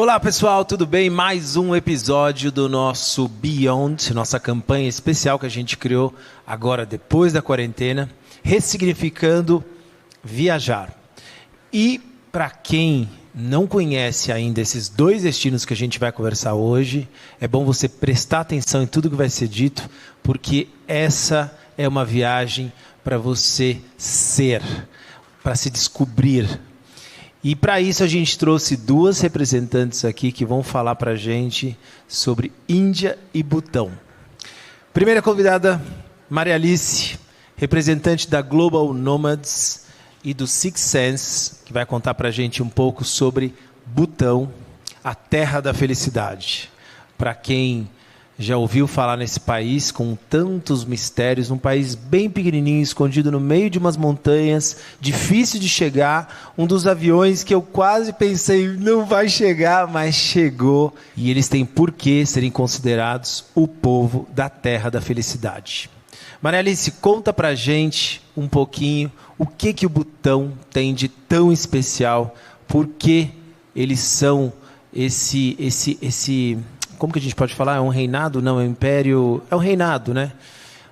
Olá pessoal, tudo bem? Mais um episódio do nosso Beyond, nossa campanha especial que a gente criou agora depois da quarentena, ressignificando viajar. E para quem não conhece ainda esses dois destinos que a gente vai conversar hoje, é bom você prestar atenção em tudo que vai ser dito, porque essa é uma viagem para você ser, para se descobrir. E para isso a gente trouxe duas representantes aqui que vão falar para a gente sobre Índia e Butão. Primeira convidada, Maria Alice, representante da Global Nomads e do Six Sense, que vai contar para a gente um pouco sobre Butão, a terra da felicidade. Para quem já ouviu falar nesse país com tantos mistérios, um país bem pequenininho, escondido no meio de umas montanhas, difícil de chegar, um dos aviões que eu quase pensei não vai chegar, mas chegou, e eles têm por que serem considerados o povo da terra da felicidade. Maria Alice, conta pra gente um pouquinho o que o Butão tem de tão especial, por que eles são esse como que a gente pode falar? É um reinado? Não, é um império. É um reinado, né?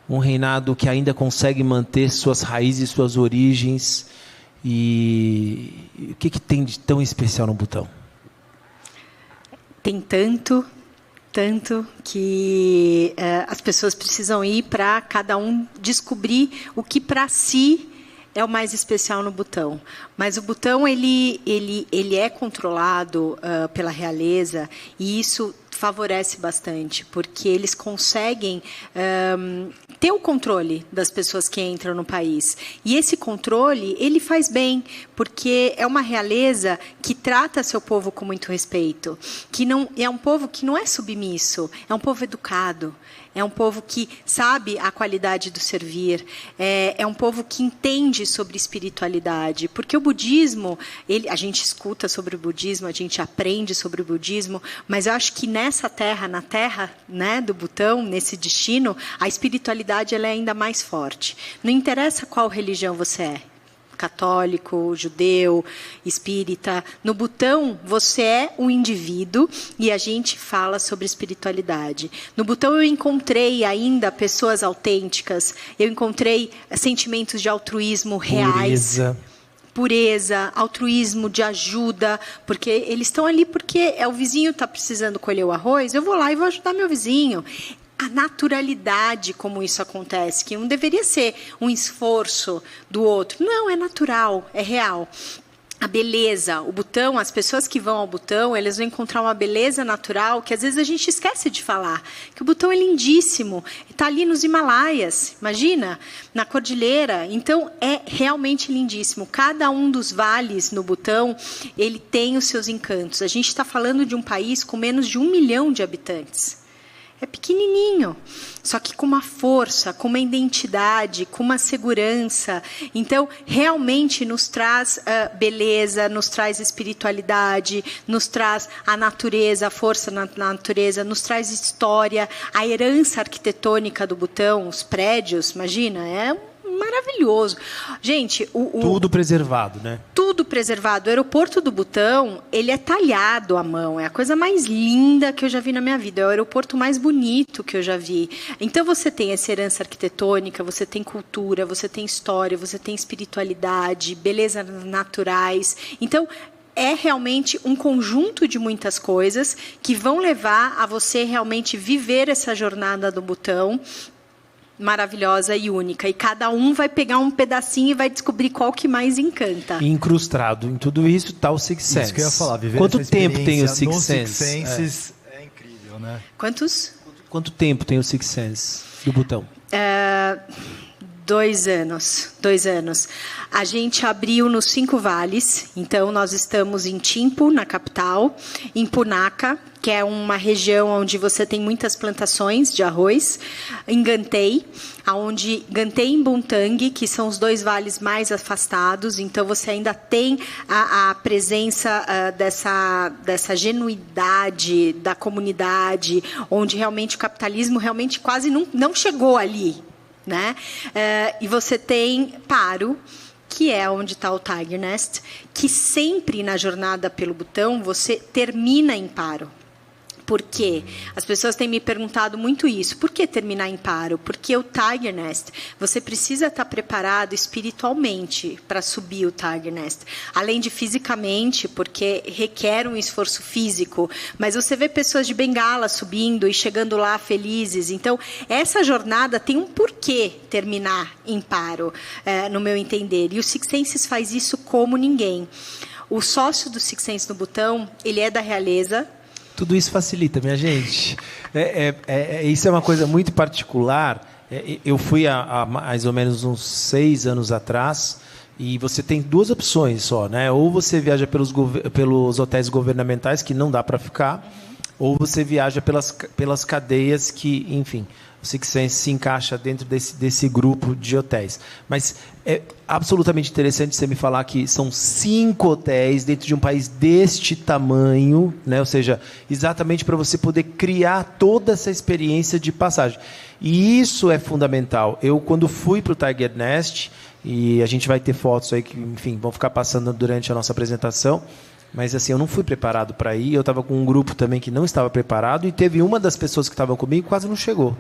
Um reinado que ainda consegue manter suas raízes, suas origens. E o que tem de tão especial no Butão? Tem tanto que as pessoas precisam ir para cada um descobrir o que para si é o mais especial no Butão. Mas o Butão ele é controlado pela realeza, e isso favorece bastante, porque eles conseguem ter o controle das pessoas que entram no país. E esse controle, ele faz bem, porque é uma realeza que trata seu povo com muito respeito, que não é um povo que não é submisso, é um povo educado, é um povo que sabe a qualidade do servir, é um povo que entende sobre espiritualidade, porque o budismo, a gente escuta sobre o budismo, a gente aprende sobre o budismo, mas eu acho que nessa terra, na terra, né, do Butão, nesse destino, a espiritualidade ela é ainda mais forte. Não interessa qual religião você é, católico, judeu, espírita. No Butão, você é um indivíduo e a gente fala sobre espiritualidade. No Butão, eu encontrei ainda pessoas autênticas, eu encontrei sentimentos de altruísmo reais. Pureza, altruísmo, de ajuda, porque eles estão ali porque o vizinho está precisando colher o arroz, eu vou lá e vou ajudar meu vizinho. A naturalidade como isso acontece, que não deveria ser um esforço do outro. Não, é natural, é real. A beleza, o Butão, as pessoas que vão ao Butão, elas vão encontrar uma beleza natural que às vezes a gente esquece de falar. Que o Butão é lindíssimo, está ali nos Himalaias, imagina, na cordilheira. Então, é realmente lindíssimo. Cada um dos vales no Butão, ele tem os seus encantos. A gente está falando de um país com menos de 1 milhão de habitantes. É pequenininho, só que com uma força, com uma identidade, com uma segurança. Então, realmente nos traz beleza, nos traz espiritualidade, nos traz a natureza, a força na natureza, nos traz história, a herança arquitetônica do Butão, os prédios, imagina, é maravilhoso. Gente, tudo preservado, né? Tudo preservado. O aeroporto do Butão, ele é talhado à mão. É a coisa mais linda que eu já vi na minha vida. É o aeroporto mais bonito que eu já vi. Então, você tem essa herança arquitetônica, você tem cultura, você tem história, você tem espiritualidade, belezas naturais. Então, é realmente um conjunto de muitas coisas que vão levar a você realmente viver essa jornada do Butão, maravilhosa e única. E cada um vai pegar um pedacinho e vai descobrir qual que mais encanta. E incrustado em tudo isso está o Six Sense. Isso que eu ia falar. Viver Quanto tempo tem o Six Sense? Six Sense é incrível, né? Quanto tempo tem o Six Sense do Butão? 2 anos. 2 anos. A gente abriu nos 5 vales. Então, nós estamos em Thimphu, na capital, em Punakha, que é uma região onde você tem muitas plantações de arroz, em Gantei, Gantei e Bontang, que são os 2 vales mais afastados. Então, você ainda tem a presença dessa genuidade da comunidade, onde realmente o capitalismo realmente quase não chegou ali, né? E você tem Paro, que é onde está o Tiger Nest, que sempre na jornada pelo Butão você termina em Paro. Por quê? As pessoas têm me perguntado muito isso. Por que terminar em Paro? Porque o Tiger Nest, você precisa estar preparado espiritualmente para subir o Tiger Nest. Além de fisicamente, porque requer um esforço físico. Mas você vê pessoas de bengala subindo e chegando lá felizes. Então, essa jornada tem um porquê terminar em Paro, no meu entender. E o Six Senses faz isso como ninguém. O sócio do Six Senses no Butão, ele é da realeza. Tudo isso facilita, minha gente. Isso é uma coisa muito particular. Eu fui há mais ou menos uns 6 anos atrás e você tem 2 opções só, né? Ou você viaja pelos hotéis governamentais, que não dá para ficar, ou você viaja pelas cadeias que, enfim, o Six Senses se encaixa dentro desse grupo de hotéis. Mas é absolutamente interessante você me falar que são 5 hotéis dentro de um país deste tamanho, né? Ou seja, exatamente para você poder criar toda essa experiência de passagem. E isso é fundamental. Eu, quando fui para o Tiger Nest, e a gente vai ter fotos aí que, enfim, vão ficar passando durante a nossa apresentação, mas assim, eu não fui preparado para ir, eu estava com um grupo também que não estava preparado, e teve uma das pessoas que estavam comigo que quase não chegou.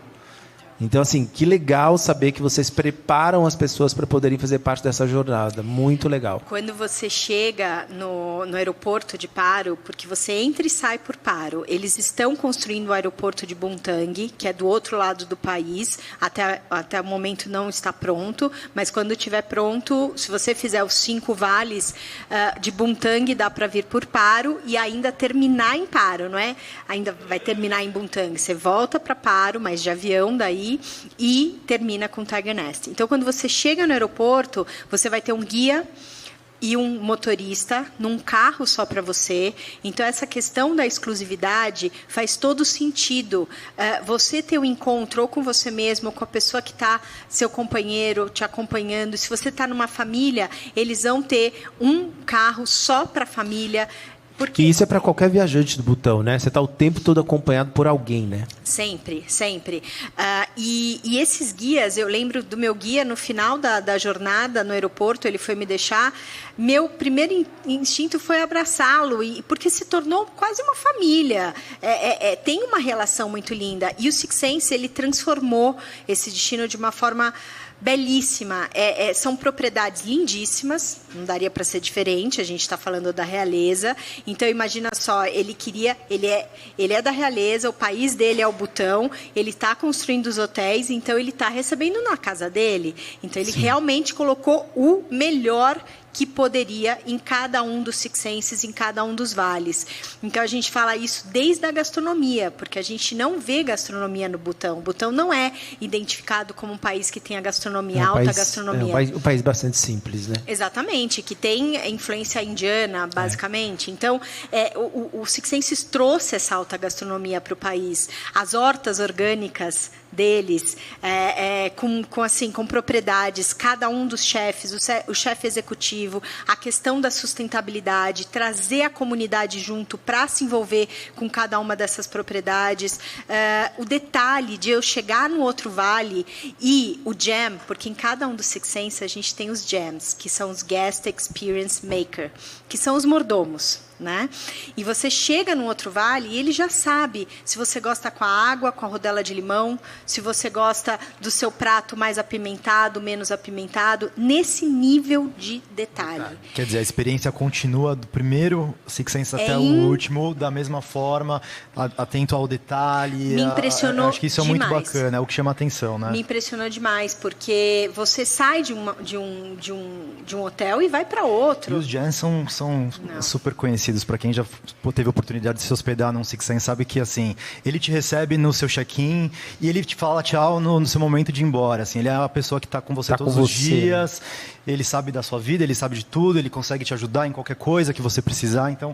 Então, assim, que legal saber que vocês preparam as pessoas para poderem fazer parte dessa jornada. Muito legal. Quando você chega no aeroporto de Paro, porque você entra e sai por Paro, eles estão construindo o aeroporto de Bumthang, que é do outro lado do país. Até o momento não está pronto, mas quando estiver pronto, se você fizer os 5 vales de Bumthang, dá para vir por Paro e ainda terminar em Paro, não é? Ainda vai terminar em Bumthang. Você volta para Paro, mas de avião daí, e termina com Tiger Nest. Então, quando você chega no aeroporto, você vai ter um guia e um motorista num carro só para você. Então, essa questão da exclusividade faz todo sentido. Você ter um encontro ou com você mesmo, ou com a pessoa que está, seu companheiro, te acompanhando. Se você está numa família, eles vão ter um carro só para a família. Porque... E isso é para qualquer viajante do Butão, né? Você está o tempo todo acompanhado por alguém, né? Sempre, sempre. E esses guias, eu lembro do meu guia no final da jornada no aeroporto, ele foi me deixar. Meu primeiro instinto foi abraçá-lo, porque se tornou quase uma família. Tem uma relação muito linda. E o Six Senses, ele transformou esse destino de uma forma belíssima. São propriedades lindíssimas, não daria para ser diferente, a gente está falando da realeza. Então, imagina só, ele é da realeza, o país dele é o Butão, ele está construindo os hotéis, então ele está recebendo na casa dele. Então, ele realmente colocou o melhor que poderia em cada um dos Six Senses, em cada um dos vales. Então, a gente fala isso desde a gastronomia, porque a gente não vê gastronomia no Butão. O Butão não é identificado como um país que tenha gastronomia, alta gastronomia. Um país bastante simples, né? Exatamente, que tem influência indiana, basicamente. Então, o Six Senses trouxe essa alta gastronomia para o país. As hortas orgânicas deles, com propriedades, cada um dos chefes, o chefe executivo, a questão da sustentabilidade, trazer a comunidade junto para se envolver com cada uma dessas propriedades, o detalhe de eu chegar no outro vale e o jam, porque em cada um dos Six Senses a gente tem os jams, que são os Guest Experience Maker, que são os mordomos. Né? E você chega no outro vale e ele já sabe se você gosta com a água, com a rodela de limão, se você gosta do seu prato mais apimentado, menos apimentado, nesse nível de detalhe. Quer dizer, a experiência continua do primeiro Six Senses até o último, da mesma forma, atento ao detalhe. Me impressionou acho que isso é demais. muito bacana, é o que chama a atenção, né? Me impressionou demais, porque você sai de um hotel e vai para outro. E os jams são super conhecidos. Para quem já teve a oportunidade de se hospedar num Six Senses, sabe que assim, ele te recebe no seu check-in e ele te fala tchau no seu momento de ir embora. Assim, ele é a pessoa que está com você todos os dias, ele sabe da sua vida, ele sabe de tudo, ele consegue te ajudar em qualquer coisa que você precisar. Então,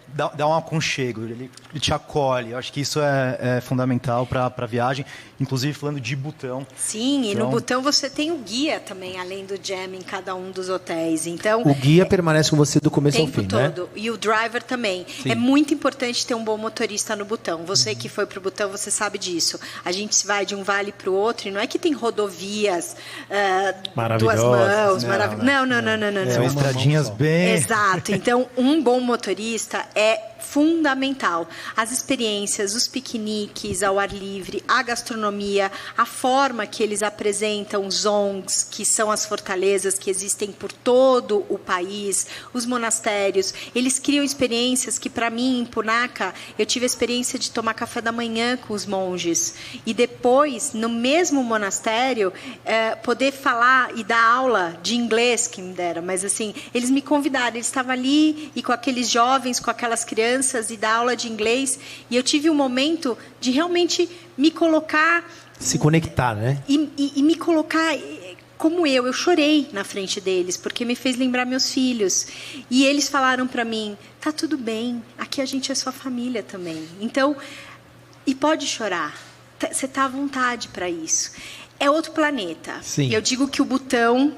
dá um aconchego, ele te acolhe. Eu acho que isso é fundamental para a viagem, inclusive falando de Butão. Sim, e no Butão você tem o guia também, além do Jam, em cada um dos hotéis. Então, o guia permanece com você do começo ao tempo fim, todo. né? E o driver também. Sim. É muito importante ter um bom motorista no Butão. Você que foi para o Butão, você sabe disso. A gente vai de um vale para o outro e não é que tem rodovias duas mãos. Não. São estradinhas bem... Exato. Então, um bom motorista é fundamental. As experiências, os piqueniques ao ar livre, a gastronomia, a forma que eles apresentam os zongs, que são as fortalezas que existem por todo o país, os monastérios, eles criam experiências que, para mim, em Punakha, eu tive a experiência de tomar café da manhã com os monges e depois, no mesmo monastério, poder falar e dar aula de inglês, que me deram, mas assim, eles me convidaram, eles estavam ali e com aqueles jovens, com aquelas crianças e dar aula de inglês, e eu tive um momento de realmente me colocar... Se conectar, né? E me colocar como eu chorei na frente deles, porque me fez lembrar meus filhos. E eles falaram para mim, tá tudo bem, aqui a gente é sua família também. Então, e pode chorar, você tá à vontade para isso. É outro planeta. Sim. Eu digo que o Butão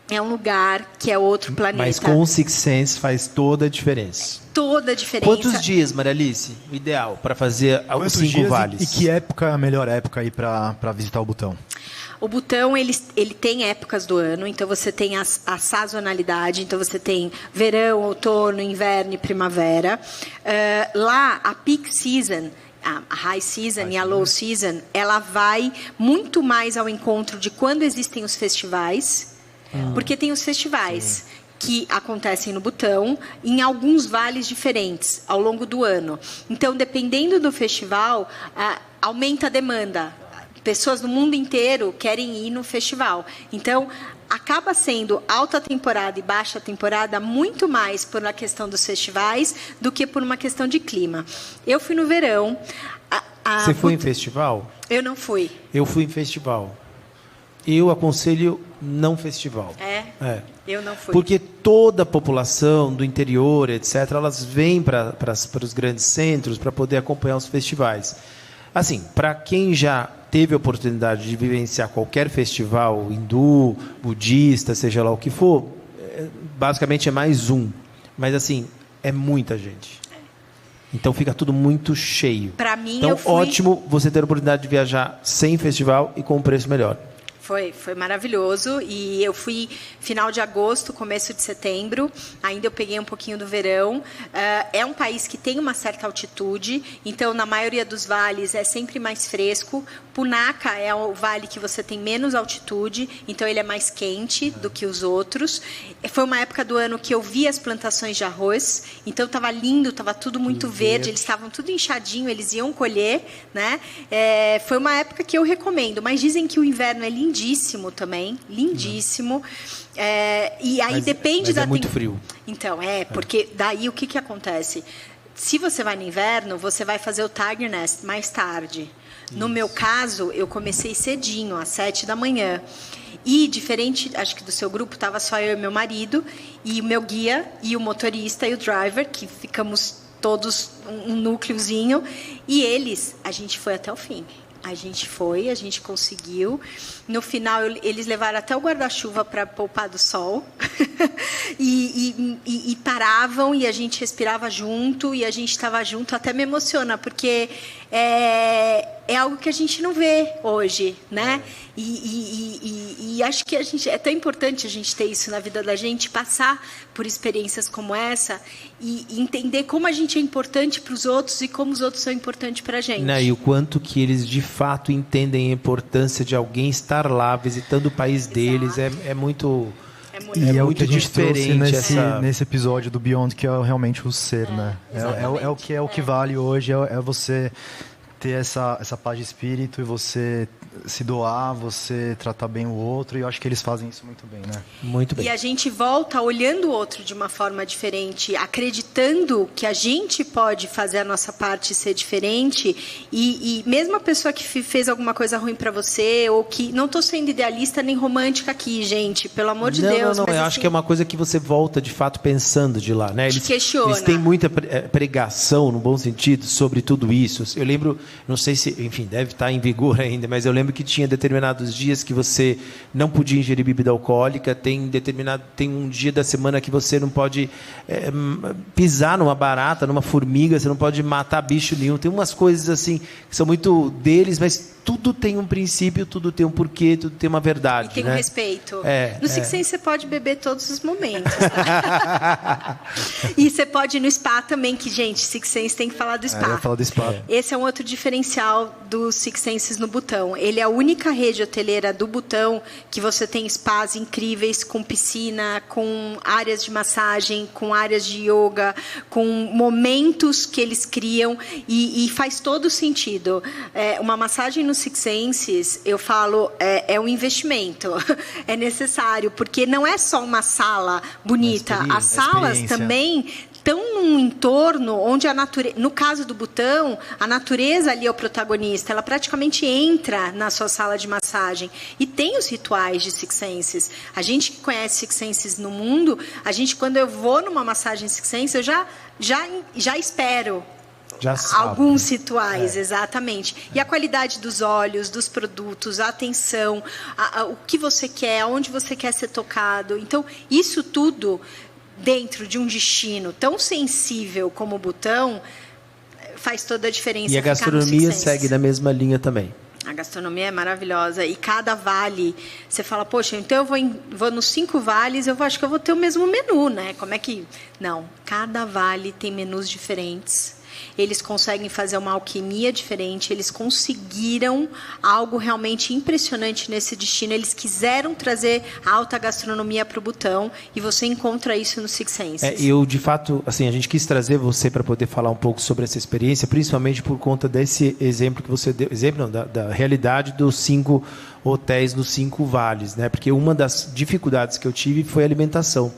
é um lugar que é outro planeta. Mas com o Six Sense faz toda a diferença. Toda a diferença. Quantos dias, Maria Alice, o ideal para fazer os 5 vales? E que época é a melhor época aí para visitar o Butão? O Butão, ele tem épocas do ano, então você tem a sazonalidade, então você tem verão, outono, inverno e primavera. Lá, a peak season, a high season e a low season, ela vai muito mais ao encontro de quando existem os festivais, porque tem os festivais que acontecem no Butão, em alguns vales diferentes, ao longo do ano. Então, dependendo do festival, aumenta a demanda. Pessoas do mundo inteiro querem ir no festival. Então, acaba sendo alta temporada e baixa temporada muito mais por uma questão dos festivais do que por uma questão de clima. Eu fui no verão. Você foi em festival? Eu não fui. Eu fui em festival. Eu aconselho não festival. É? Eu não fui. Porque toda a população do interior, etc., elas vêm para os grandes centros para poder acompanhar os festivais. Assim, para quem já teve a oportunidade de vivenciar qualquer festival hindu, budista, seja lá o que for, basicamente é mais um. Mas, assim, é muita gente. Então fica tudo muito cheio. Para mim, então, eu fui... ótimo você ter a oportunidade de viajar sem festival e com um preço melhor. Foi maravilhoso, e eu fui final de agosto, começo de setembro, ainda eu peguei um pouquinho do verão. É um país que tem uma certa altitude, então na maioria dos vales é sempre mais fresco. Punakha é o vale que você tem menos altitude, então ele é mais quente do que os outros. Foi uma época do ano que eu vi as plantações de arroz, então estava lindo, estava tudo muito verde, eles estavam tudo inchadinho, eles iam colher, né? Foi uma época que eu recomendo, mas dizem que o inverno é lindíssimo também, lindíssimo. E aí depende da... é muito frio. Então, porque daí o que acontece? Se você vai no inverno, você vai fazer o Tiger Nest mais tarde. No meu caso, eu comecei cedinho, às 7 da manhã. E, diferente, acho que do seu grupo, estava só eu e meu marido, e o meu guia, e o motorista e o driver, que ficamos todos um núcleozinho. E a gente foi até o fim. A gente conseguiu. No final, eles levaram até o guarda-chuva para poupar do sol. e paravam, e a gente respirava junto, e a gente estava junto. Até me emociona, porque é algo que a gente não vê hoje, né? E acho que é tão importante a gente ter isso na vida da gente, passar por experiências como essa e entender como a gente é importante para os outros e como os outros são importantes para a gente. E o quanto que eles, de fato, entendem a importância de alguém estar lá, visitando o país deles. É muito... E é o que a gente trouxe diferente nesse episódio do Beyond, que é realmente o ser, né? É o que vale hoje, é você ter essa paz de espírito e você se doar, você tratar bem o outro, e eu acho que eles fazem isso muito bem, né? Muito bem. E a gente volta olhando o outro de uma forma diferente, acreditando que a gente pode fazer a nossa parte ser diferente, e mesmo a pessoa que fez alguma coisa ruim para você, ou que... Não estou sendo idealista nem romântica aqui, gente, pelo amor de Deus. Não, mas eu assim, acho que é uma coisa que você volta, de fato, pensando de lá, né? Eles têm muita pregação, no bom sentido, sobre tudo isso. Eu lembro, não sei se, enfim, deve estar em vigor ainda, mas eu lembro que tinha determinados dias que você não podia ingerir bebida alcoólica, tem um dia da semana que você não pode pisar numa barata, numa formiga, você não pode matar bicho nenhum. Tem umas coisas assim que são muito deles, mas tudo tem um princípio, tudo tem um porquê, tudo tem uma verdade. E tem né? um respeito. No Six Sense você pode beber todos os momentos. E você pode ir no spa também, que, gente, Six Sense tem que falar do spa. Eu ia falar do spa. Esse é um outro diferencial do Six Senses no Butão. Ele é a única rede hoteleira do Butão que você tem spas incríveis, com piscina, com áreas de massagem, com áreas de yoga, com momentos que eles criam, e faz todo sentido. Uma massagem no Six Senses, eu falo, é um investimento. É necessário, porque não é só uma sala bonita. As salas também estão num entorno onde a natureza... No caso do Butão, a natureza ali é o protagonista. Ela praticamente entra na sua sala de massagem. E tem os rituais de Six Senses. A gente que conhece Six Senses no mundo, quando eu vou numa massagem Six Senses, eu já espero alguns rituais, exatamente. E a qualidade dos olhos, dos produtos, a atenção, o que você quer, aonde você quer ser tocado. Então, isso tudo dentro de um destino tão sensível como o Butão faz toda a diferença. E a gastronomia segue na mesma linha também. A gastronomia é maravilhosa. E cada vale, você fala, poxa, então eu vou nos 5 vales, acho que eu vou ter o mesmo menu, né? Como é que... Não, cada vale tem menus diferentes. Eles conseguem fazer uma alquimia diferente, eles conseguiram algo realmente impressionante nesse destino. Eles quiseram trazer a alta gastronomia para o Butão, e você encontra isso no Six Senses. Eu, de fato, assim, a gente quis trazer você para poder falar um pouco sobre essa experiência, principalmente por conta desse exemplo que você deu, da realidade dos 5 hotéis nos 5 vales, né? Porque uma das dificuldades que eu tive foi a alimentação.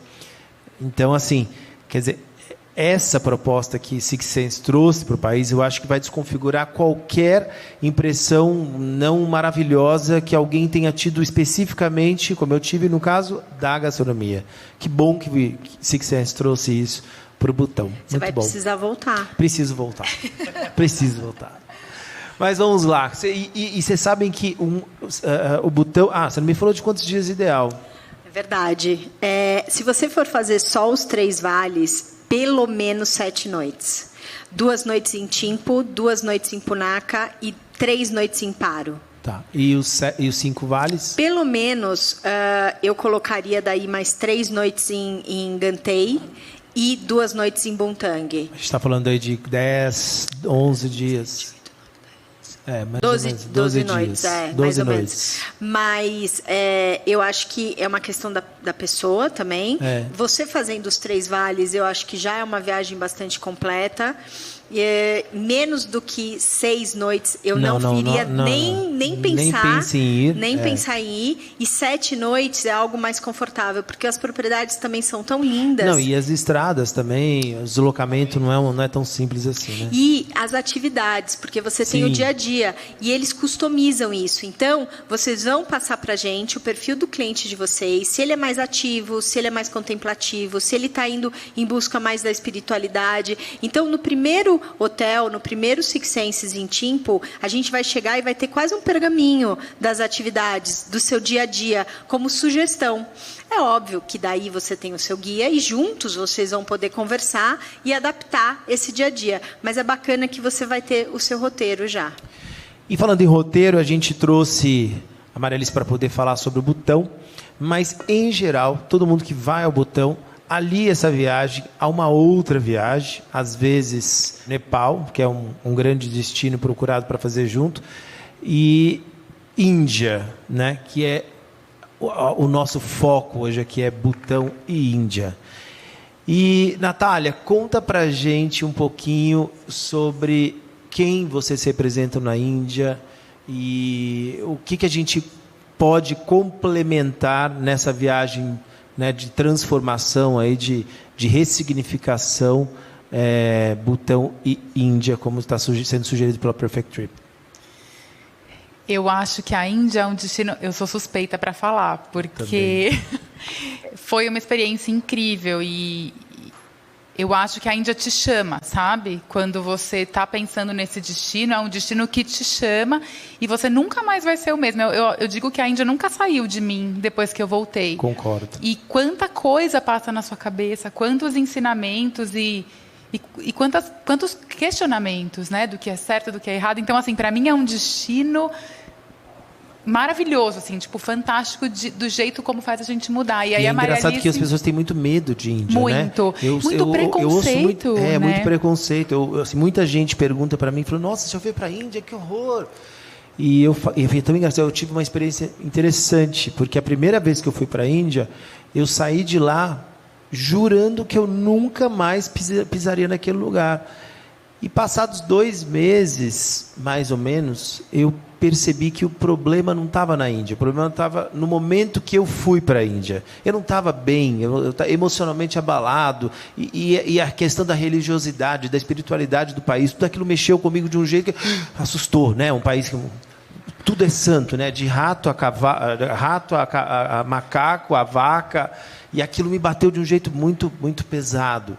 Então, assim, quer dizer, essa proposta que Six Sense trouxe para o país, eu acho que vai desconfigurar qualquer impressão não maravilhosa que alguém tenha tido especificamente, como eu tive no caso da gastronomia. Que bom que Six Sense trouxe isso para o Butão. Você vai precisar voltar. Preciso voltar. Preciso voltar. Mas vamos lá. E vocês sabem que o Butão... você não me falou de quantos dias ideal. É verdade. Se você for fazer só os 3 vales... Pelo menos 7 noites. 2 noites em Timpo, 2 noites em Punakha e 3 noites em Paro. Tá. E os 5 vales? Pelo menos, eu colocaria daí mais 3 noites em Gantei e 2 noites em Bontang. A gente está falando aí de 10, 11 dias. 12 noites, mais ou menos. Mas eu acho que é uma questão da pessoa também. Você fazendo os 3 vales, eu acho que já é uma viagem bastante completa. Menos do que 6 noites, eu não viria nem pensar. Nem pensar em ir. E 7 noites é algo mais confortável, porque as propriedades também são tão lindas. Não, e as estradas também, o deslocamento não é tão simples assim, né? E as atividades, porque você tem o dia a dia, e eles customizam isso. Então, vocês vão passar para a gente o perfil do cliente de vocês, se ele é mais ativo, se ele é mais contemplativo, se ele está indo em busca mais da espiritualidade. Então, no primeiro hotel, no primeiro Six Senses em Timpo, a gente vai chegar e vai ter quase um pergaminho das atividades, do seu dia a dia, como sugestão. É óbvio que daí você tem o seu guia e juntos vocês vão poder conversar e adaptar esse dia a dia. Mas é bacana que você vai ter o seu roteiro já. E falando em roteiro, a gente trouxe a Marialice para poder falar sobre o Butão, mas, em geral, todo mundo que vai ao Butão alia essa viagem a uma outra viagem, às vezes Nepal, que é um grande destino procurado para fazer junto, e Índia, né, que é o nosso foco hoje aqui, é Butão e Índia. E, Natália, conta pra gente um pouquinho sobre quem vocês representam na Índia E o que a gente pode complementar nessa viagem, né, de transformação, aí, de ressignificação, Butão e Índia, como está sendo sugerido pela Perfect Trip? Eu acho que a Índia é um destino... Eu sou suspeita para falar, porque foi uma experiência incrível e eu acho que a Índia te chama, sabe? Quando você está pensando nesse destino, é um destino que te chama e você nunca mais vai ser o mesmo. Eu digo que a Índia nunca saiu de mim depois que eu voltei. Concordo. E quanta coisa passa na sua cabeça, quantos ensinamentos e quantos questionamentos, né? Do que é certo, do que é errado. Então, assim, para mim é um destino maravilhoso, assim, tipo, fantástico do jeito como faz a gente mudar. E aí é a Maria engraçado Alice... que as pessoas têm muito medo de Índia, muito, né? muito preconceito, né? Muito preconceito. Assim, muita gente pergunta para mim, fala, nossa, você foi para a Índia, que horror! E é tão engraçado, eu tive uma experiência interessante, porque a primeira vez que eu fui para a Índia, eu saí de lá jurando que eu nunca mais pisaria naquele lugar. E passados 2 meses, mais ou menos, eu percebi que o problema não estava na Índia, o problema estava no momento que eu fui para a Índia. Eu não estava bem, eu estava emocionalmente abalado, e a questão da religiosidade, da espiritualidade do país, tudo aquilo mexeu comigo de um jeito que assustou, né? Um país que tudo é santo, né? De rato a macaco, a vaca, e aquilo me bateu de um jeito muito, muito pesado.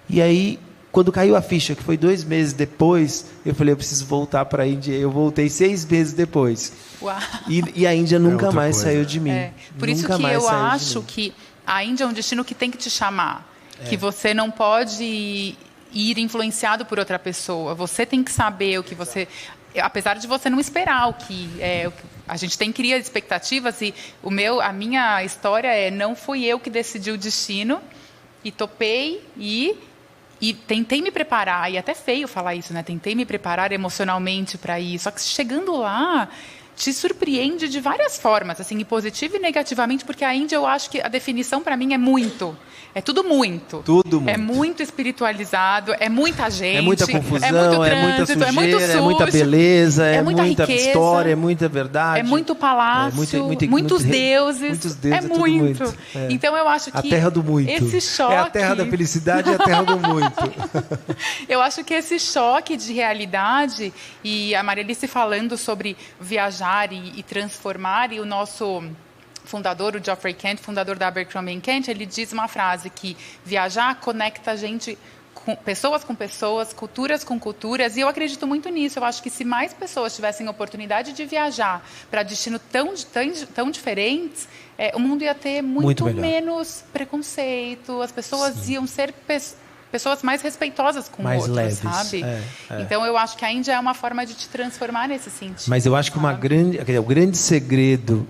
E aí, quando caiu a ficha, que foi 2 meses depois, eu falei, eu preciso voltar para a Índia. Eu voltei 6 meses depois. Uau. E a Índia nunca mais saiu de mim. Por isso que eu acho que a Índia é um destino que tem que te chamar. Que você não pode ir influenciado por outra pessoa. Você tem que saber o que você... Apesar de você não esperar o que... a gente cria expectativas e a minha história não fui eu que decidi o destino e topei e tentei me preparar, e é até feio falar isso, né? Tentei me preparar emocionalmente para ir. Só que chegando lá, te surpreende de várias formas, assim, e positiva e negativamente, porque a Índia, eu acho que a definição para mim é muito. É tudo muito. Tudo muito. É muito espiritualizado, é muita gente. É muita confusão, é muito trânsito, é muita sujeira, é muito sujo, é muita beleza, é muita riqueza, história, é muita verdade. É muito palácio, muitos deuses. Muitos deuses, é tudo muito. Então eu acho que a terra do muito. Esse choque... É a terra da felicidade e a terra do muito. Eu acho que esse choque de realidade, e a Maria Alice falando sobre viajar e transformar, e o nosso fundador, o Geoffrey Kent, fundador da Abercrombie & Kent, ele diz uma frase que viajar conecta a gente com pessoas, culturas com culturas, e eu acredito muito nisso. Eu acho que se mais pessoas tivessem a oportunidade de viajar para destinos tão diferentes, o mundo ia ter muito menos preconceito, as pessoas iam ser pessoas mais respeitosas com mais outros, leves, sabe? Então eu acho que a Índia é uma forma de te transformar nesse sentido. Mas eu acho que o grande segredo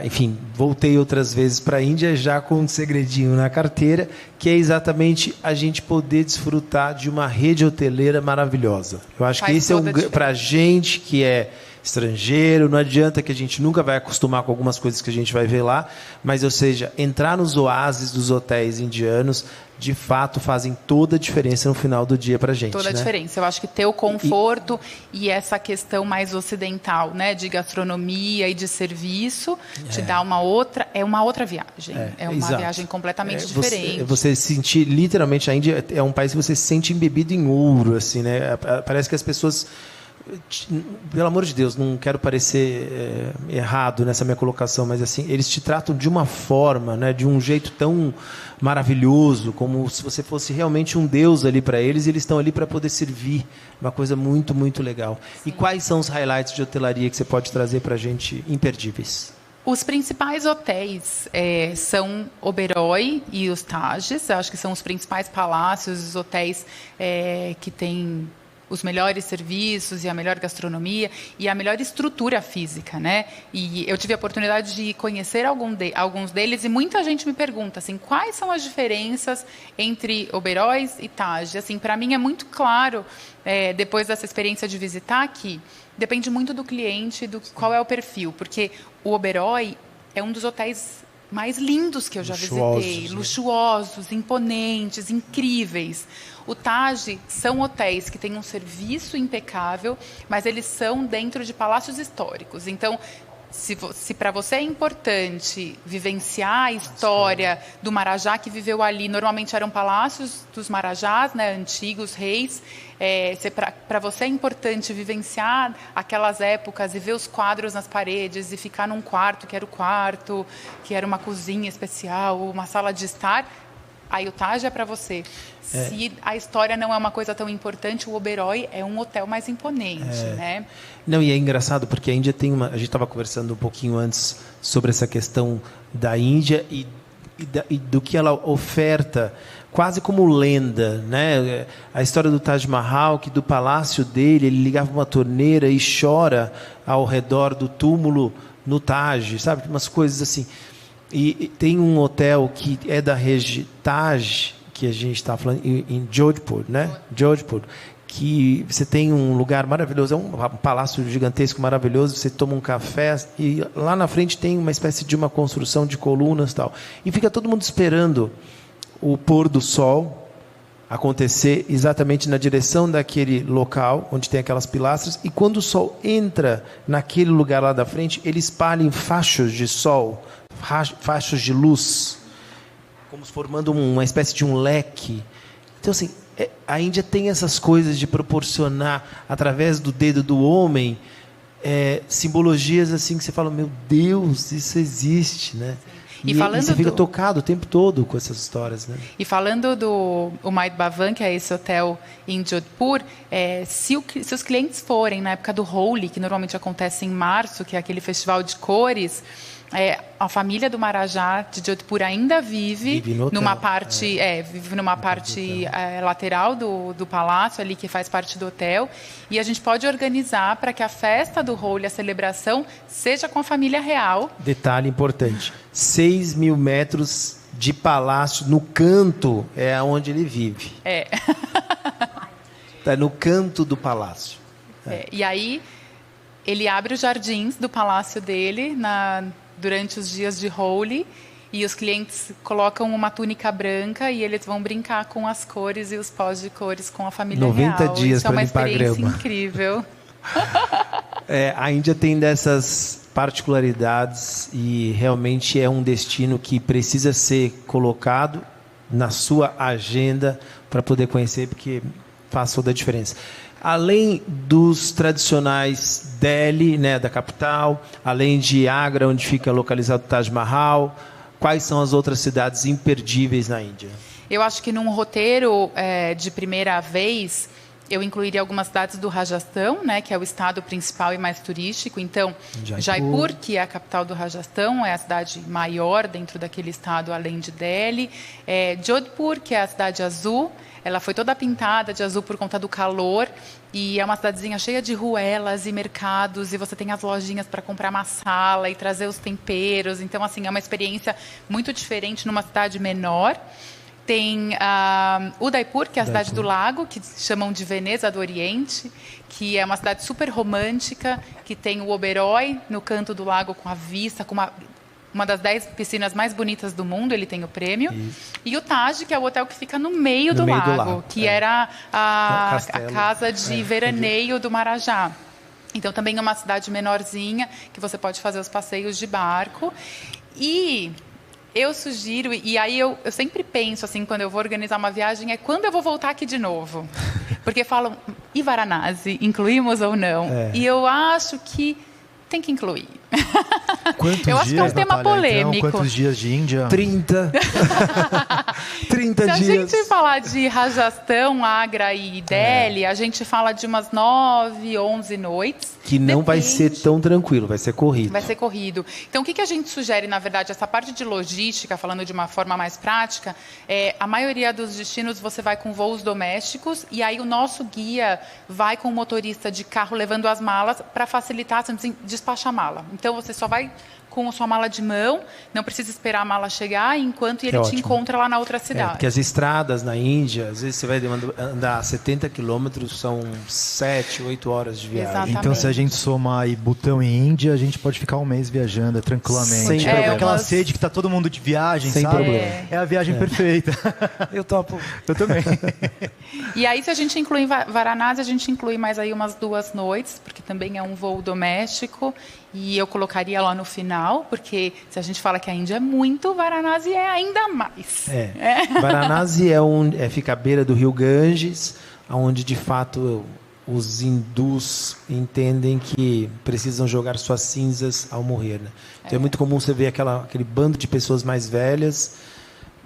enfim, voltei outras vezes para a Índia já com um segredinho na carteira, que é exatamente a gente poder desfrutar de uma rede hoteleira maravilhosa. Eu acho que esse para a gente que é estrangeiro, não adianta que a gente nunca vai acostumar com algumas coisas que a gente vai ver lá, mas, ou seja, entrar nos oásis dos hotéis indianos, de fato, fazem toda a diferença no final do dia para a gente. Toda a diferença. Eu acho que ter o conforto e essa questão mais ocidental, né, de gastronomia e de serviço, te dá uma outra viagem. É uma viagem completamente diferente. Você sentir, literalmente, a Índia é um país que você se sente embebido em ouro, assim, né? Parece que as pessoas... Pelo amor de Deus, não quero parecer errado nessa minha colocação, mas assim, eles te tratam de uma forma, né, de um jeito tão maravilhoso, como se você fosse realmente um deus ali para eles, e eles estão ali para poder servir. Uma coisa muito, muito legal. Sim. E quais são os highlights de hotelaria que você pode trazer para a gente, imperdíveis? Os principais hotéis são Oberoi e os Tajes. Acho que são os principais palácios, os hotéis que têm os melhores serviços e a melhor gastronomia e a melhor estrutura física, né? E eu tive a oportunidade de conhecer alguns deles, e muita gente me pergunta assim, quais são as diferenças entre Oberois e Taj? Assim, para mim é muito claro, depois dessa experiência de visitar, que depende muito do cliente, qual é o perfil, porque o Oberoi é um dos hotéis mais lindos que eu já visitei. Luxuosos, imponentes, incríveis. O Taj são hotéis que têm um serviço impecável, mas eles são dentro de palácios históricos. Então, se para você é importante vivenciar a história do Marajá que viveu ali, normalmente eram palácios dos Marajás, né, antigos reis, para você é importante vivenciar aquelas épocas e ver os quadros nas paredes e ficar num quarto, que era uma cozinha especial, uma sala de estar, aí o Taj é para você. Se a história não é uma coisa tão importante, o Oberoi é um hotel mais imponente, né? Não, e é engraçado porque a Índia tem a gente estava conversando um pouquinho antes sobre essa questão da Índia e do que ela oferta, quase como lenda, né? A história do Taj Mahal, que do palácio dele, ele ligava uma torneira e chora ao redor do túmulo no Taj, sabe? Umas coisas assim. E tem um hotel que é da região Taj, que a gente está falando, em Jodhpur, né? Jodhpur, que você tem um lugar maravilhoso, é um palácio gigantesco, maravilhoso, você toma um café e lá na frente tem uma espécie de uma construção de colunas e tal. E fica todo mundo esperando o pôr do sol acontecer exatamente na direção daquele local, onde tem aquelas pilastras, e quando o sol entra naquele lugar lá da frente, ele espalha em fachos de sol, fachos de luz, como formando uma espécie de um leque. Então, assim, a Índia tem essas coisas de proporcionar, através do dedo do homem, simbologias assim que você fala, meu Deus, isso existe, né? E você fica tocado o tempo todo com essas histórias, né? E falando do Umaid Bhavan, que é esse hotel em Jodhpur, se os clientes forem na época do Holi, que normalmente acontece em março, que é aquele festival de cores, a família do Marajá de Jodhpur ainda vive numa parte, vive numa parte lateral do palácio ali, que faz parte do hotel, e a gente pode organizar para que a festa do Holi, a celebração, seja com a família real. Detalhe importante: 6.000 metros de palácio no canto é onde ele vive. Tá no canto do palácio. E aí ele abre os jardins do palácio dele durante os dias de Holi, e os clientes colocam uma túnica branca e eles vão brincar com as cores e os pós de cores com a família 90 real. dias para limpar a grama. Isso é uma experiência incrível. A Índia tem dessas particularidades e realmente é um destino que precisa ser colocado na sua agenda para poder conhecer, porque faz toda a diferença. Além dos tradicionais Delhi, né, da capital, além de Agra, onde fica localizado o Taj Mahal, quais são as outras cidades imperdíveis na Índia? Eu acho que num roteiro de primeira vez, eu incluiria algumas cidades do Rajastão, né, que é o estado principal e mais turístico. Então, Jaipur, que é a capital do Rajastão, é a cidade maior dentro daquele estado, além de Delhi. Jodhpur, que é a cidade azul. Ela foi toda pintada de azul por conta do calor, e é uma cidadezinha cheia de ruelas e mercados, e você tem as lojinhas para comprar masala e trazer os temperos. Então, assim, é uma experiência muito diferente numa cidade menor. Tem Udaipur, que é a cidade do lago, que chamam de Veneza do Oriente, que é uma cidade super romântica, que tem o Oberoi no canto do lago com a vista, com uma das 10 piscinas mais bonitas do mundo, ele tem o prêmio. Isso. E o Taj, que é o hotel que fica no meio do lago, que era a casa de veraneio do Marajá. Então, também é uma cidade menorzinha, que você pode fazer os passeios de barco. E eu sugiro, e aí eu sempre penso, assim, quando eu vou organizar uma viagem, quando eu vou voltar aqui de novo. Porque falam, e Varanasi, incluímos ou não? E eu acho que tem que incluir. Quantos eu acho dias, que é um tema Natália, polêmico. Então, quantos dias de Índia? 30. 30 dias. Se a gente falar de Rajastão, Agra e Delhi, a gente fala de umas 9, 11 noites. Que não vai ser tão tranquilo, vai ser corrido. Vai ser corrido. Então, o que a gente sugere, na verdade, essa parte de logística, falando de uma forma mais prática, a maioria dos destinos você vai com voos domésticos, e aí o nosso guia vai com o motorista de carro levando as malas para facilitar, assim, despachar a mala. Então, você só vai com a sua mala de mão, não precisa esperar a mala chegar, enquanto ele te encontra lá na outra cidade. Porque as estradas na Índia, às vezes você vai andar 70 quilômetros, são 7, 8 horas de viagem. Exatamente. Então, se a gente somar aí Butão e Índia, a gente pode ficar um mês viajando tranquilamente. Sem problema. Aquela sede que tá todo mundo de viagem, sem sabe? problema. É a viagem perfeita. Eu topo. Eu também. E aí, se a gente inclui Varanasi, a gente inclui mais aí umas 2 noites, porque também é um voo doméstico. E eu colocaria lá no final, porque se a gente fala que a Índia é muito, Varanasi é ainda mais. Varanasi fica à beira do rio Ganges, onde de fato os hindus entendem que precisam jogar suas cinzas ao morrer. Né? Então é muito comum você ver aquele bando de pessoas mais velhas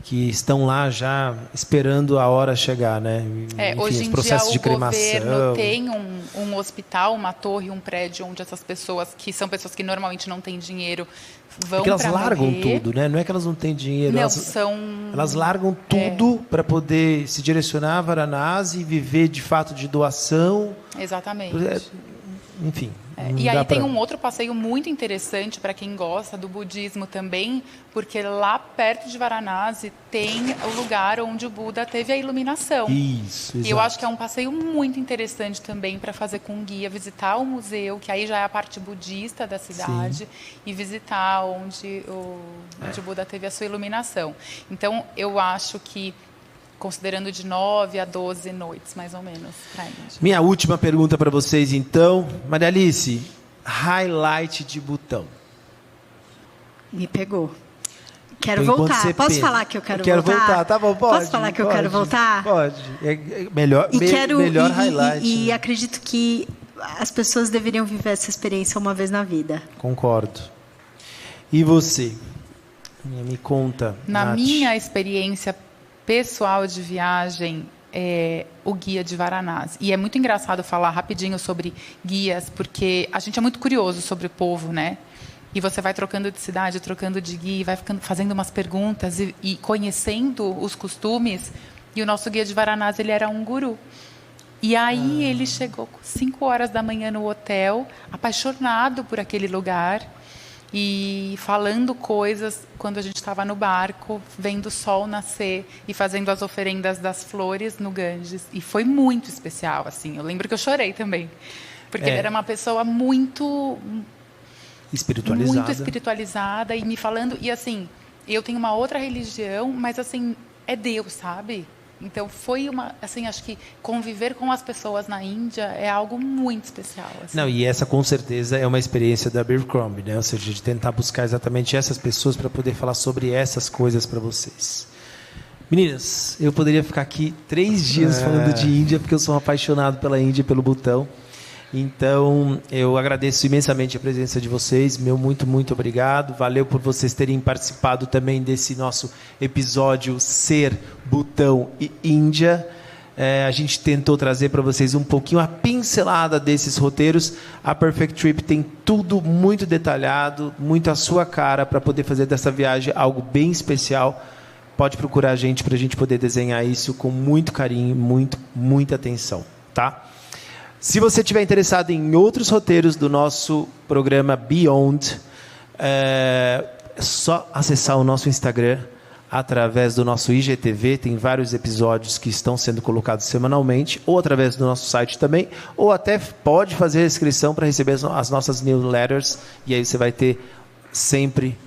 que estão lá já esperando a hora chegar, né? Enfim, hoje em dia de o governo tem um hospital, uma torre, um prédio onde essas pessoas, que são pessoas que normalmente não têm dinheiro, vão para morrer. Porque elas largam tudo, né? Não é que elas não têm dinheiro. Não, elas largam tudo para poder se direcionar a Varanasi e viver de fato de doação. Exatamente. Enfim. E aí tem um outro passeio muito interessante para quem gosta do budismo também, porque lá perto de Varanasi tem o lugar onde o Buda teve a iluminação. Isso, e eu acho que é um passeio muito interessante também para fazer com guia, visitar o museu, que aí já é a parte budista da cidade, sim, e visitar onde o Buda teve a sua iluminação. Então, eu acho que considerando de 9 a 12 noites, mais ou menos, para a Índia. Minha última pergunta para vocês, então. Maria Alice, highlight de Butão. Me pegou. Quero voltar. Posso falar que eu quero voltar? Quero voltar, tá bom, pode. Posso falar que eu quero voltar? Pode. Melhor highlight. E acredito que as pessoas deveriam viver essa experiência uma vez na vida. Concordo. E você? Me conta, Na Nath. minha experiência pessoal de viagem, o guia de Varanasi. E é muito engraçado falar rapidinho sobre guias, porque a gente é muito curioso sobre o povo, né? E você vai trocando de cidade, trocando de guia, vai fazendo umas perguntas e conhecendo os costumes. E o nosso guia de Varanasi, ele era um guru. E aí ele chegou 5 horas da manhã no hotel, apaixonado por aquele lugar, e falando coisas quando a gente estava no barco, vendo o sol nascer e fazendo as oferendas das flores no Ganges. E foi muito especial, assim. Eu lembro que eu chorei também, porque ele era uma pessoa muito espiritualizada e me falando. E assim, eu tenho uma outra religião, mas assim, é Deus, sabe? Então foi acho que conviver com as pessoas na Índia é algo muito especial. Assim. Não, e essa com certeza é uma experiência da Abercrombie, né? Ou seja, de tentar buscar exatamente essas pessoas para poder falar sobre essas coisas para vocês. Meninas, eu poderia ficar aqui 3 dias falando de Índia, porque eu sou um apaixonado pela Índia e pelo Butão. Então, eu agradeço imensamente a presença de vocês. Meu muito obrigado. Valeu por vocês terem participado também desse nosso episódio Ser, Butão e Índia. A gente tentou trazer para vocês um pouquinho a pincelada desses roteiros. A Perfect Trip tem tudo muito detalhado, muito à sua cara, para poder fazer dessa viagem algo bem especial. Pode procurar a gente para a gente poder desenhar isso com muito carinho, muita atenção, tá? Se você estiver interessado em outros roteiros do nosso programa Beyond, é só acessar o nosso Instagram através do nosso IGTV. Tem vários episódios que estão sendo colocados semanalmente, ou através do nosso site também, ou até pode fazer a inscrição para receber as nossas newsletters, e aí você vai ter sempre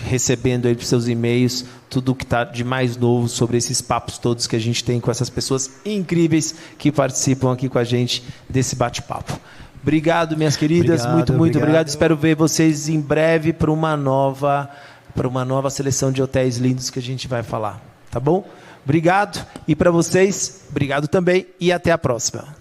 recebendo aí para os seus e-mails tudo o que está de mais novo sobre esses papos todos que a gente tem com essas pessoas incríveis que participam aqui com a gente desse bate-papo. Obrigado, minhas queridas. Muito obrigado. Espero ver vocês em breve para uma nova seleção de hotéis lindos que a gente vai falar. Tá bom? Obrigado. E para vocês, obrigado também. E até a próxima.